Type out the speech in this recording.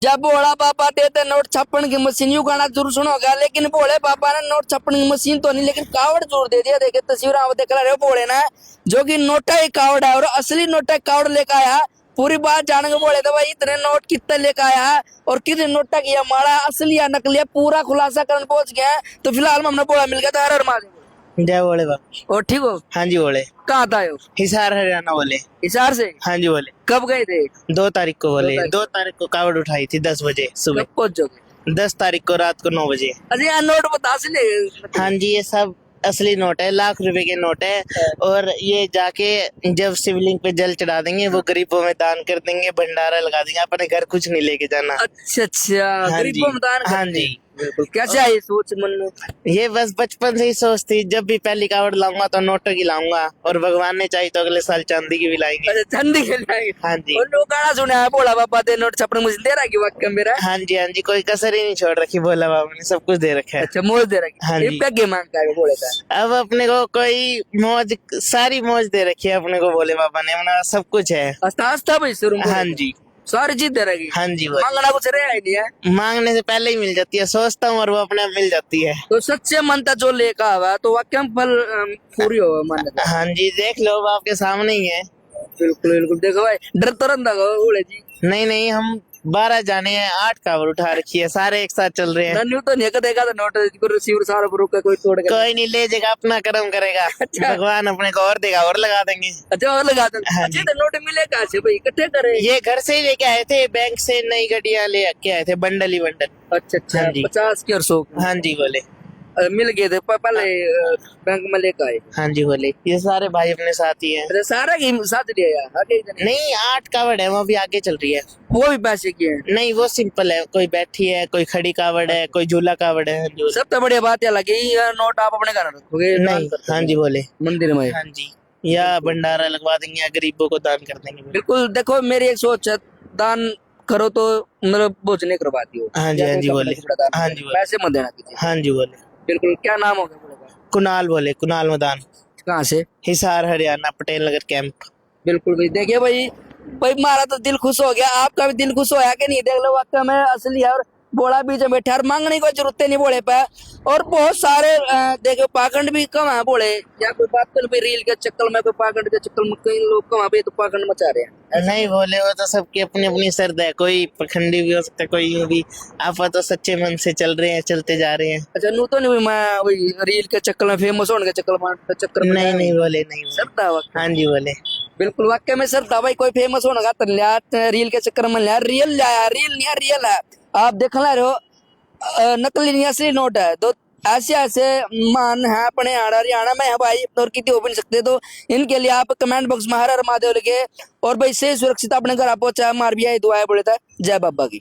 जब भोला बाबा देते नोट छप्पन की मशीन, यू गाना जरूर सुनोगा, लेकिन भोले बाबा ने नोट छप्पन की मशीन तो नहीं, लेकिन कावड़ जरूर दे दिया। देखिए तस्वीर आप देख रहे हो, भोले ने जो कि नोटा ही कावड़ है और असली नोटा कावड़ लेकर आया। पूरी बात जानेंगे भोले तो भाई इतने नोट कितने लेकर आया है और कितने नोटा की हमारा असली या नकली है, पूरा खुलासा करने पहुंच गया है। तो फिलहाल में हमने भोला मिल गया था, हर महादेव। जय बोले बाबा। और ठीक हो? हाँ जी बोले। कहाँ था हो? हिसार हरियाणा बोले। हिसार से? हाँ जी बोले। कब गए थे? 2 तारीख को बोले। 2 तारीख। 2 तारीख को कावड़ उठाई थी 10 बजे सुबह। कब पहुंचोगे? 10 तारीख को रात को 9 बजे। अरे यार नोट बता से ले। हाँ जी ये सब असली नोट है, लाख रुपए के नोट है। और ये जाके जब शिवलिंग पे जल चढ़ा देंगे, वो गरीबों में दान कर देंगे, भंडारा लगा देंगे, अपने घर कुछ नहीं लेके जाना। अच्छा अच्छा, हाँ गरीबों जी। में दान हाँ करते। जी। बिल्कुल। कैसे आई सोच मन में? ये बस बचपन से ही सोच थी, जब भी पहली कावड़ लाऊंगा तो नोटों की लाऊंगा, और भगवान ने चाही तो अगले साल चांदी की भी लाएंगे। अच्छा ठंडी खेल जाएगी। हाँ जी। और लोग गाना सुना है, भोला बाबा दे नोट छप्पन मुझे दे रहा है कि वाक्य मेरा। हाँ जी हाँ जी, कोई कसर ही नहीं छोड़ रखी, भोला बाबा ने सब कुछ दे रखा है। अच्छा मौज दे रहा हाँ है। जी। ये क्या मांगता है भोले का? अब अपने को कोई मौज, सारी मौज दे रखी है अपने को भोले बाबा ने, अपना सब कुछ है। आस्था भाई शुरू में। हाँ जी। सारी चीज दे रही। हाँ जी बोले। मांगना कुछ रहा ही नहीं है। मांगने से पहले ही मिल जाती है, सोचता हूँ और वो अपने आप मिल जाती है। तो सच्चे मन था जो लेकर आवा तो वाक्य में फल पूरी हो मन। हाँ जी देख लो, वो आपके सामने ही है। बिल्कुल बिल्कुल। देखो भाई डर तो रंदा भोले जी। नहीं नहीं, हम 12 जाने हैं, 8 कावड़ उठा रखी है, सारे एक साथ चल रहे हैं। नन्यू तो नहीं देखा था नोट रिसीवर सारा रुक कोई तोड़ के। कोई नहीं ले जाएगा, अपना कर्म करेगा। अच्छा। भगवान अपने को और देगा और लगा देंगे। अच्छा और लगा दो। हाँ अच्छे जी। तो नोट मिले कहाँ से भाई, इकट्ठे करे? ये घर से ही लेके आए थे, बैंक से नई गड्डियां ले के आए थे, बंडल ही बंडल। अच्छा अच्छा। हाँ जी। 50 की और 100 की। हाँ जी बोले। मिल गए थे पहले बैंक में लेकर आए। हाँ जी बोले। ये सारे भाई अपने साथ ही हैं। अरे सारा की साथ लिया यार, आगे ही नहीं। नहीं 8 कावड़ है, वो भी आगे चल रही है। वो भी पैसे की है। नहीं वो सिंपल है, कोई बैठी है, कोई खड़ी कावड़ है, कोई झूला कावड़ है। जो सब तो बढ़िया बात है, लगी नोट आप अपने घर रखोगे दान नहीं। करते हाँ हो जी बोले। मंदिर में। हाँ जी, या भंडारा लगवा देंगे या गरीबों को दान कर देंगे। बिल्कुल। देखो मेरी एक सोच है, दान करो तो मतलब भोजने करवाती हो। हाँ जी हाँ जी बोले। हाँ जी बोले। पैसे मत देना किसी। हाँ जी बोले। बिल्कुल। क्या नाम होगा बोले का? कुणाल बोले, कुणाल मदान। कहाँ से? हिसार हरियाणा, पटेल नगर कैंप। बिल्कुल भाई। देखिए भाई, भाई हमारा तो दिल खुश हो गया, आपका भी दिल खुश होया कि नहीं? देख लो वाकई में असली है और बोला बीच में बैठा, मांगने की जरूरत नहीं बोले पे। और बहुत सारे देखो पाखंड भी कम है बोले, या कोई बात कर भी रील के चक्कर में, कोई पाखंड के चक्कर में कई लोग कम है तो पाखंड मचा रहे हैं। नहीं बोले, वो तो सबकी अपनी अपनी श्रद्धा है, कोई पखंडी भी हो सकता है, कोई यूं भी। आप तो सच्चे मन से चल रहे हैं, चलते जा रहे हैं। अच्छा नू तो नहीं मैं वही रील के चक्कर में, फेमस होने के चक्कर में नहीं नहीं बोले, नहीं बोले। श्रद्धा वाकई। हाँ जी बोले। बिल्कुल वाकई में श्रद्धा भाई, कोई फेमस होने का तो रील के चक्कर में लिया, रियल लाया, रील नहीं है रियल है। आप देख ला रहे हो, नकली नहीं असली नोट है। तो ऐसे ऐसे मान है अपने हरियाणा में है भाई, और कितने हो भी नहीं सकते। तो इनके लिए आप कमेंट बॉक्स में हर हर महादेव लिखे और भाई से सुरक्षित अपने घर आप पहुंचा। मार भी दुआ है बोले था। जय बाबा की।